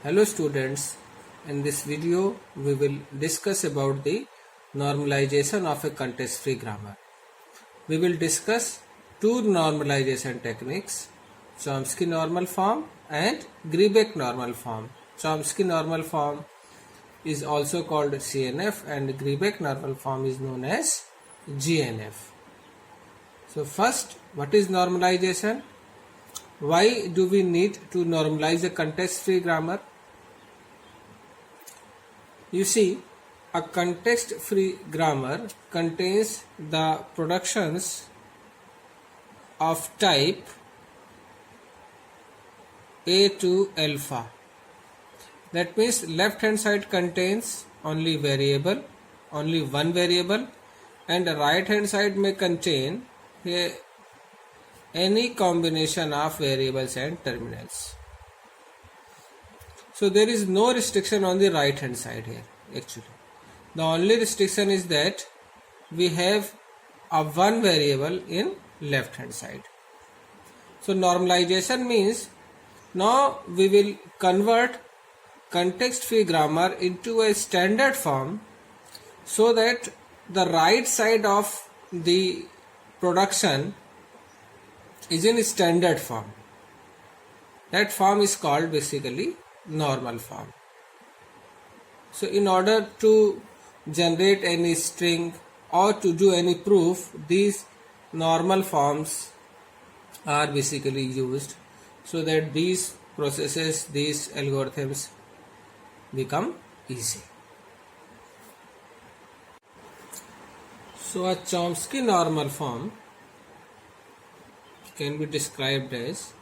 Hello students, in this video we will discuss about the normalization of a context-free grammar. We will discuss two normalization techniques, Chomsky normal form and Grebeck normal form. Chomsky normal form is also called CNF and Grebeck normal form is known as GNF. So first, what is normalization? Why do we need to normalize a context-free grammar? You see, a context-free grammar contains the productions of type A to alpha. That means left hand side contains only one variable, and the right hand side may contain any combination of variables and terminals. So there is no restriction on the right hand side here actually. The only restriction is that we have a one variable in left hand side. So normalization means now we will convert context free grammar into a standard form so that the right side of the production is in standard form. That form is called basically normal form. So in order to generate any string or to do any proof, these normal forms are basically used so that these processes, these algorithms become easy. So a Chomsky normal form can be described as,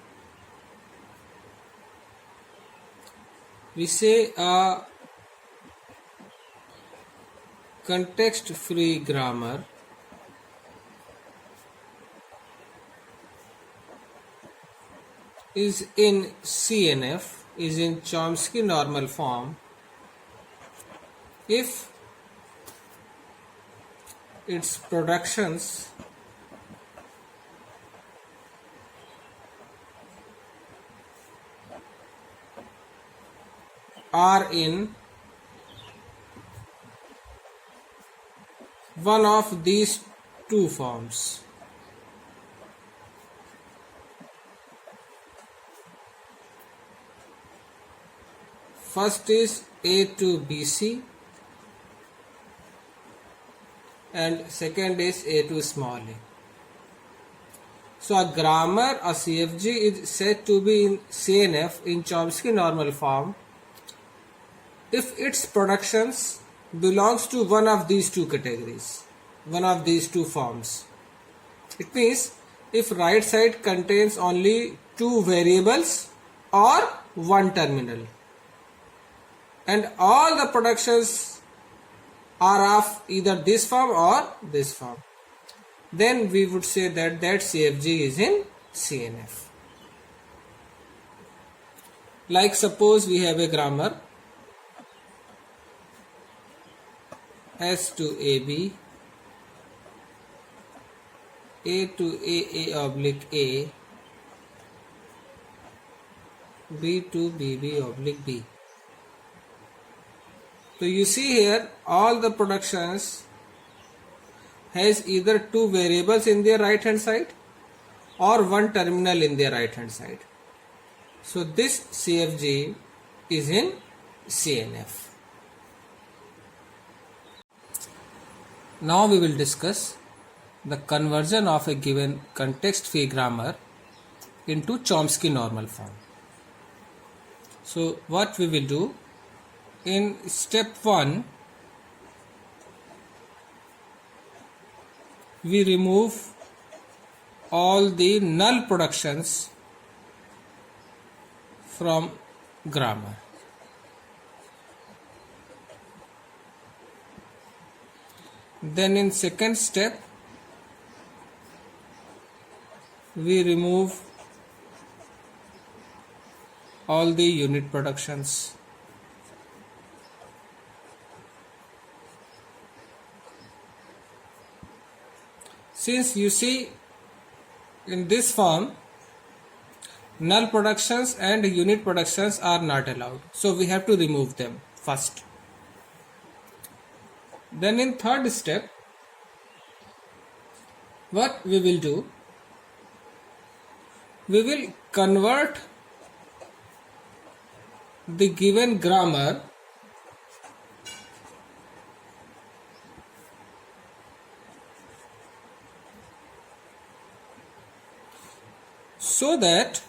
we say, a context free grammar is in CNF, is in Chomsky normal form if its productions are in one of these two forms. First is A to BC and second is A to small a. So a grammar, a CFG, is said to be in CNF, in Chomsky normal form, if its productions belongs to one of these two categories, one of these two forms. It means if right side contains only two variables or one terminal, and all the productions are of either this form or this form, then we would say that CFG is in CNF. Like suppose we have a grammar S to AB, A to AA oblique A, B to BB oblique B. So you see here all the productions has either two variables in their right hand side or one terminal in their right hand side. So this CFG is in CNF. Now we will discuss the conversion of a given context-free grammar into Chomsky normal form. So what we will do, in step 1, we remove all the null productions from grammar. Then in second step, we remove all the unit productions. Since you see in this form null productions and unit productions are not allowed. So we have to remove them first. Then in third step, what we will do, we will convert the given grammar so that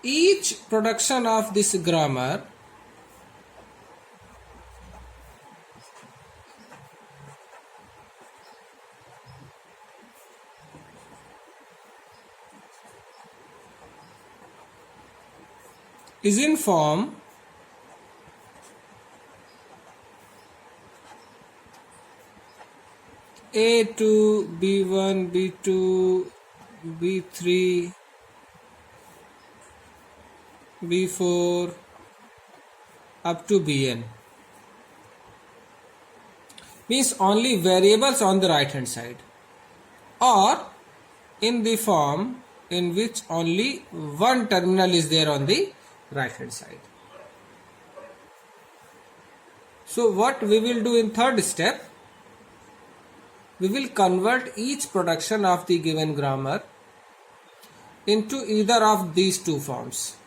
each production of this grammar is in form A2, B1, B2, B3, B4 up to Bn. Means only variables on the right hand side, or in the form in which only one terminal is there on the right hand side. So what we will do in third step, we will convert each production of the given grammar into either of these two forms.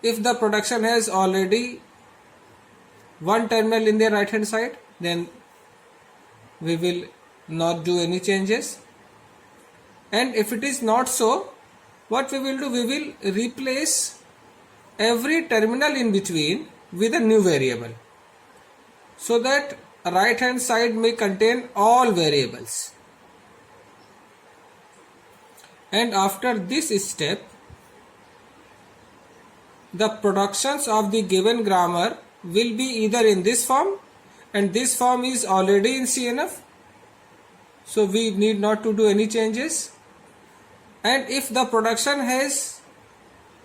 If the production has already one terminal in the right hand side, then we will not do any changes. And if it is not so, what we will do, we will replace every terminal in between with a new variable, so that right hand side may contain all variables. And after this step, the productions of the given grammar will be either in this form, and this form is already in CNF, so we need not to do any changes. And if the production has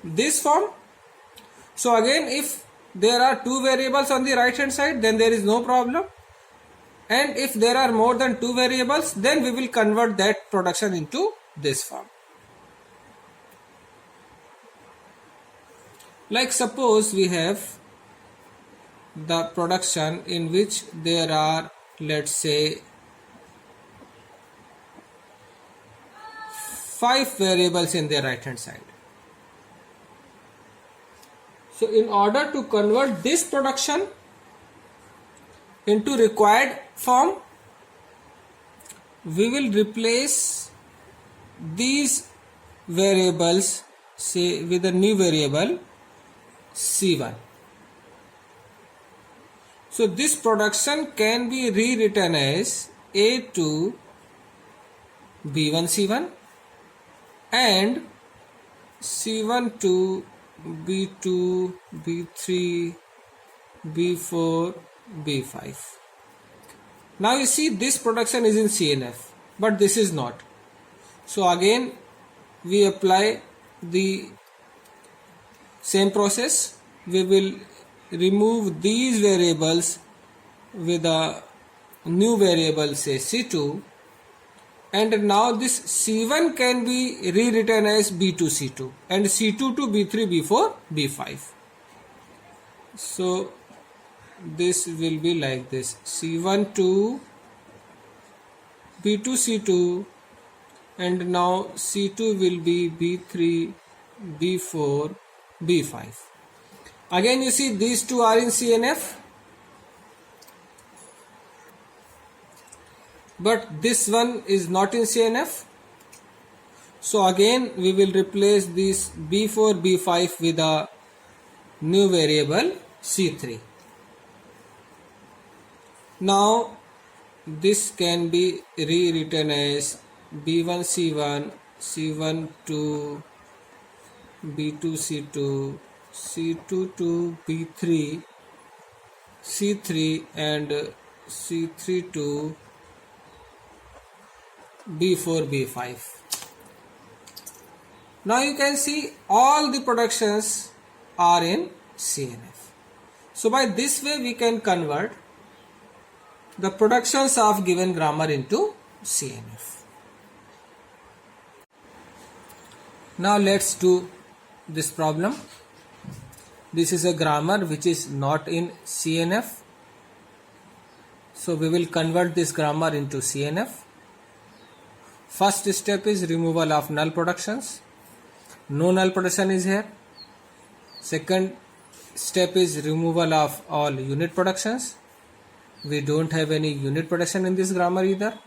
this form, so again if there are two variables on the right hand side, then there is no problem. And if there are more than two variables, then we will convert that production into this form. Like suppose we have the production in which there are, let's say, 5 variables in the right hand side. So in order to convert this production into required form, we will replace these variables, say, with a new variable C1. So this production can be rewritten as A2 B1 C1 and C1 to B2 B3 B4 B5. Now you see this production is in CNF, but this is not. So again we apply the same process. We will remove these variables with a new variable, say C2, and now this C1 can be rewritten as B2 C2 and C2 to B3 B4 B5. So this will be like this: C1 to B2 C2, and now C2 will be B3 B4 B5. Again you see these two are in CNF, but this one is not in CNF. So again we will replace this B4 B5 with a new variable C3. Now this can be rewritten as B1 C1, C1 to B2 C2, C2 to B3 C3, and C3 to B4 B5. Now you can see all the productions are in CNF. So by this way we can convert the productions of given grammar into CNF. Now let's do this problem. This is a grammar which is not in CNF. So we will convert this grammar into CNF. First step is removal of null productions. No null production is here. Second step is removal of all unit productions. We don't have any unit production in this grammar either.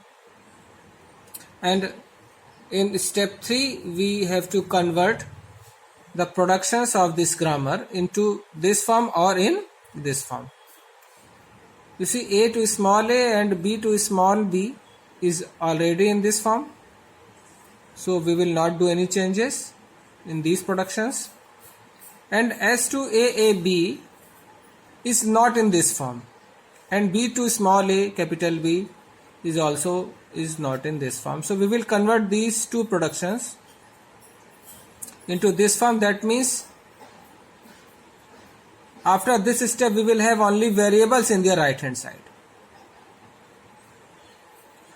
And in step 3 we have to convert the productions of this grammar into this form or in this form. You see, a to small a and b to small b is already in this form. So we will not do any changes in these productions. And s to aab is not in this form. And b to small a, capital B, is not in this form. So we will convert these two productions into this form. That means after this step we will have only variables in the right hand side.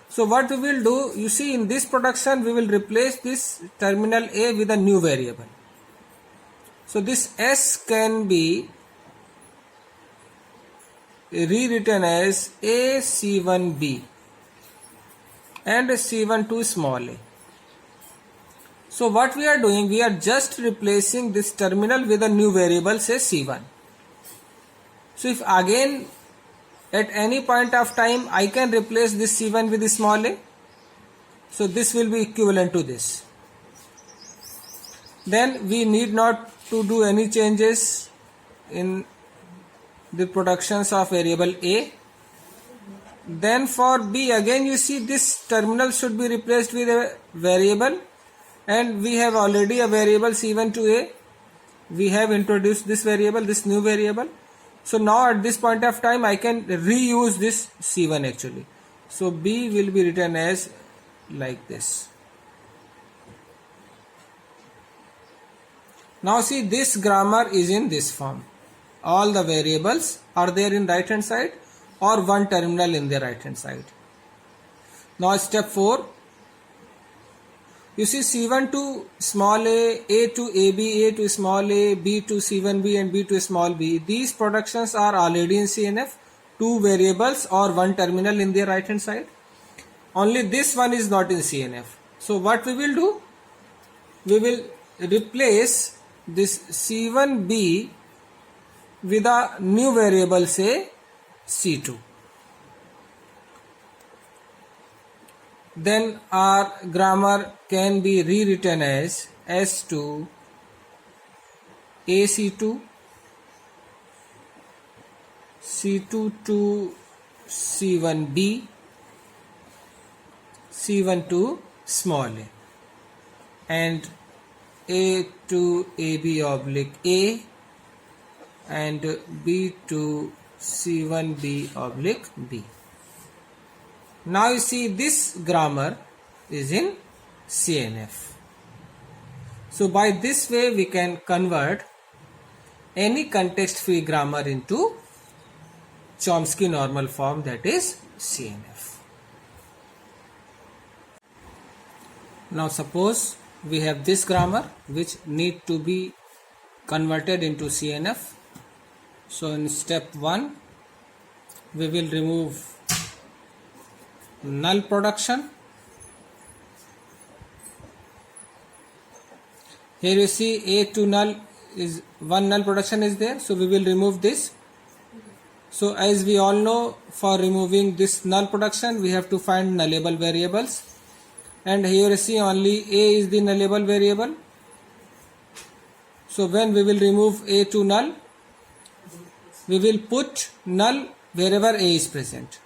So what we will do, you see, in this production we will replace this terminal a with a new variable. So this s can be rewritten as a c1b and c12 small a. So what we are doing, we are just replacing this terminal with a new variable, say c1. So if again at any point of time I can replace this c1 with small a, so this will be equivalent to this. Then we need not to do any changes in the productions of variable a. Then for b, again you see this terminal should be replaced with a variable, and we have already a variable c1 to a. We have introduced this variable, this new variable. So now at this point of time I can reuse this c1 actually. So b will be written as like this. Now see, this grammar is in this form. All the variables are there in right hand side or one terminal in the right hand side. Now step 4. You see, c1 to small a to ab, a to small a, b to c1b and b to small b. These productions are already in CNF. Two variables or one terminal in the right hand side. Only this one is not in CNF. So what we will do? We will replace this c1b with a new variable, say c2. Then our grammar can be rewritten as s2 ac2, c2 to c1b, c1 to small a, and a to ab oblique a, and b to c1b oblique b. Now you see, this grammar is in CNF. So by this way we can convert any context-free grammar into Chomsky normal form, that is CNF. Now suppose we have this grammar which need to be converted into CNF. So in step 1 we will remove null production. Here you see a to null is one null production is there, so we will remove this. So as we all know, for removing this null production we have to find nullable variables, and here you see only a is the nullable variable. So when we will remove a to null, we will put null wherever a is present.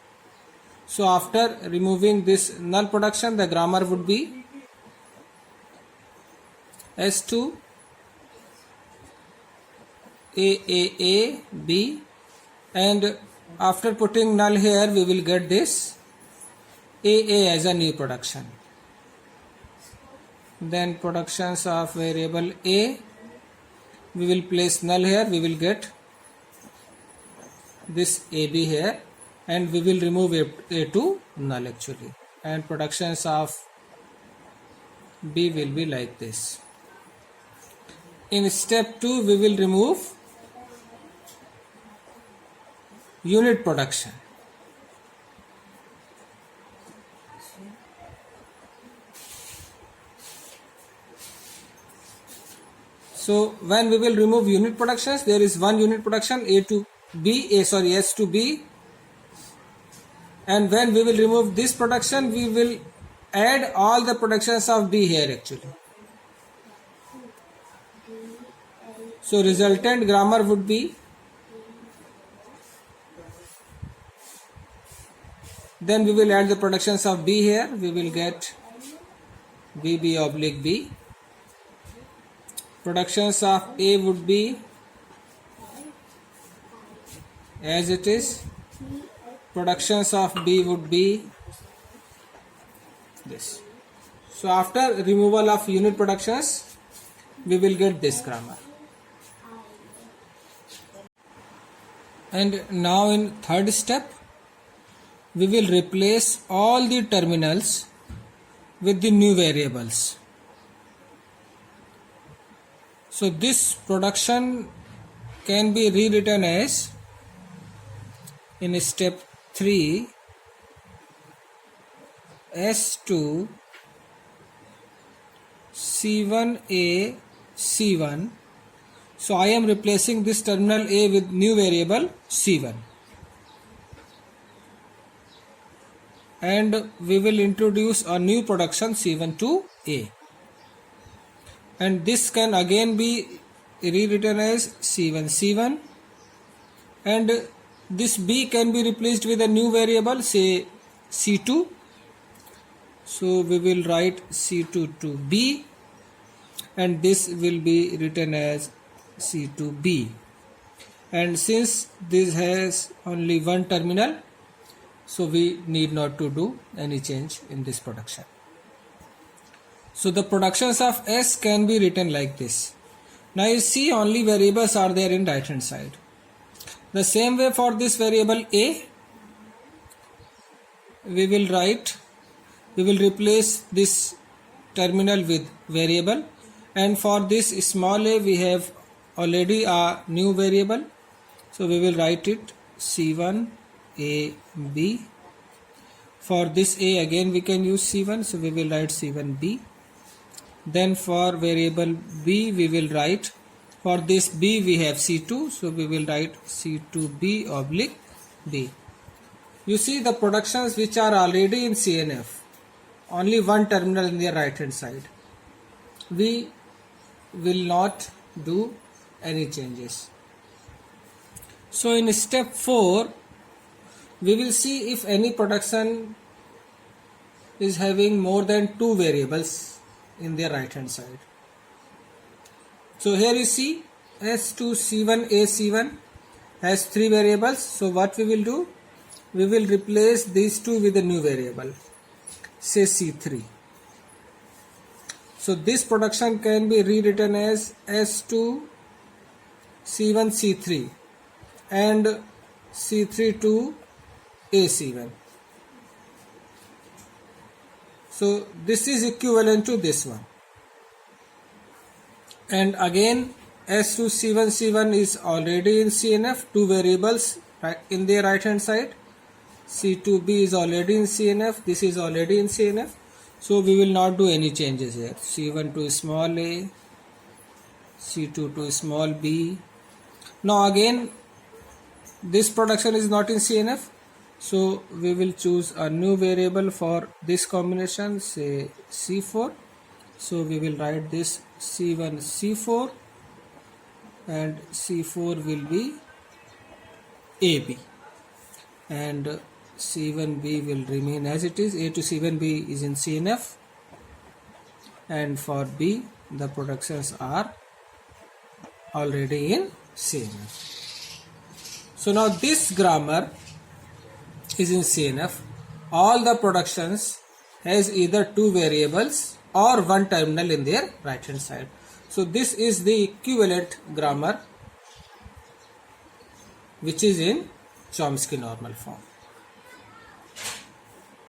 So after removing this null production, the grammar would be S2 A B, and after putting null here we will get this AA as a new production. Then productions of variable A, we will place null here, we will get this AB here, and we will remove a to null actually, and productions of B will be like this. In step 2 we will remove unit production. So when we will remove unit productions, there is one unit production S to B, and when we will remove this production, we will add all the productions of B here actually. So resultant grammar would be, then we will add the productions of B here, we will get BB/B. Productions of A would be as it is. Productions of B would be this. So after removal of unit productions, we will get this grammar. And now in third step, we will replace all the terminals with the new variables. So this production can be rewritten as, in step 3, S2 C1A C1. So I am replacing this terminal A with new variable C1. And we will introduce a new production C1 to A. And this can again be rewritten as C1 C1, and this B can be replaced with a new variable, say C2. So we will write C2 to B, and this will be written as C2B. And since this has only one terminal, so we need not to do any change in this production. So the productions of S can be written like this. Now you see only variables are there in right hand side. The same way for this variable A, we will replace this terminal with variable, and for this small a we have already a new variable, so we will write it C1 A B. For this A again we can use C1, so we will write C1 B. Then for variable B we will write, for this B we have C2, so we will write C2B/B. You see the productions which are already in CNF, only one terminal in the right hand side. We will not do any changes. So in step 4, we will see if any production is having more than 2 variables in their right hand side. So here you see S2 C1A C1 has 3 variables. So what we will do? We will replace these two with a new variable, say C3. So this production can be rewritten as S2 C1 C3 and C3 to A7. So this is equivalent to this one. And again S2 C1 C1 is already in CNF, 2 variables in their right hand side. C2B is already in CNF, this is already in CNF. So we will not do any changes here. C1 to small a, C2 to small b. Now again this production is not in CNF, so we will choose a new variable for this combination, say C4. So we will write this C1 C4 and C4 will be AB, and C1B will remain as it is. A to C1B is in CNF, and for B the productions are already in CNF. So now this grammar is in CNF. All the productions has either 2 variables or 1 terminal in their right hand side. So this is the equivalent grammar which is in Chomsky normal form.